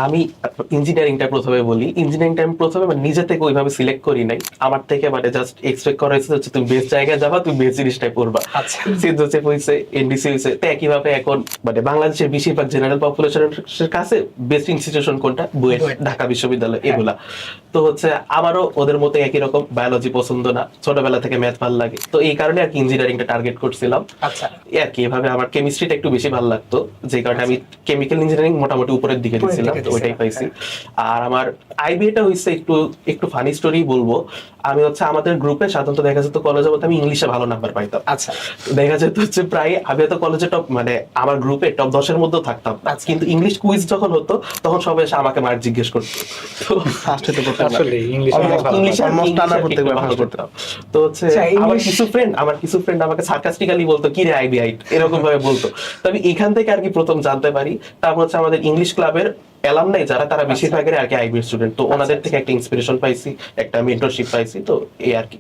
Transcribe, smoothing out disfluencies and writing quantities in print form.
আমি ইঞ্জিনিয়ারিংটা প্রথমে বলি। ইঞ্জিনিয়ারিংটা আমি প্রথমে মানে নিজে থেকে ওইভাবে সিলেক্ট করি নাই। আমার থেকে মানে জাস্ট এক্সপেক্ট করা হয়েছে হচ্ছে তুমি বেস্ট জায়গায় যাবা, তুমি বেস্ট জিনিসটাই পড়বা। আচ্ছা। সেন্ট জোসেফ হয়েছে, এনডিসি হয়েছে, তো একইভাবে এখন মানে বাংলাদেশের বেশিরভাগ জেনারেল পপুলেশনের কাছে বেস্ট ইনস্টিটিউশন কোনটা, বুয়েট, বুয়েট। ঢাকা বিশ্ববিদ্যালয়, হ্যাঁ। এগুলা। তো হচ্ছে আমারও ওদের মতো একই রকম বায়োলজি পছন্দ না, ছোটবেলা থেকে ম্যাথ ভালো লাগে, তো এই কারণে আর কি ইঞ্জিনিয়ারিংটা টার্গেট করছিলাম। আচ্ছা। এই আর কি, এভাবে আমার কেমিস্ট্রিটা একটু বেশি ভালো লাগতো, যে কারণে আমি কেমিক্যাল ইঞ্জিনিয়ারিং মোটামুটি উপরের দিকে উপরের দিছিলাম, দিকে তো ওইটাই দিছিলাম, পাইছি। আর আমার আইবিএটা হইছে একটু একটু ফানি স্টোরি বলবো। আমি হচ্ছে আমাদের গ্রুপে সাধারণত দেখা যেত কলেজে বলতে আমি ইংলিশে ভালো নাম্বার পাইতাম। আচ্ছা। দেখা যেত হচ্ছে প্রায় আমি তো কলেজে টপ মানে আমার গ্রুপে টপ 10-এর মধ্যেও থাকতাম না। আচ্ছা। কিন্তু ইংলিশ কুইজ যখন হতো তখন সবাই এসে আমাকে মার্ক জিজ্ঞেস করতো। তো ফার্স্ট হতে প্রত্যেকবার আসলে ইংলিশ ইংলিশে Almost টানা প্রত্যেকবার ভালো first করতাম। তো হচ্ছে আচ্ছা, আমার English- কিছু ফ্রেন্ড আমাকে সার্কাস্টিক্যালি বলতো কি রে আইবি আইট, এরকম ভাবে বলতো। তো আমি এখান থেকে আর কি প্রথম জানতে পারি। তারপর হচ্ছে আমাদের ইংলিশ ক্লাবের অ্যালামনাই যারা, তারা বেশিরভাগের আর কি আইবি স্টুডেন্ট, তো ওনাদের থেকে একটা ইন্সপিরেশন পাইছি, একটা মেন্টরশিপ পাইছি, তো এই আর কি।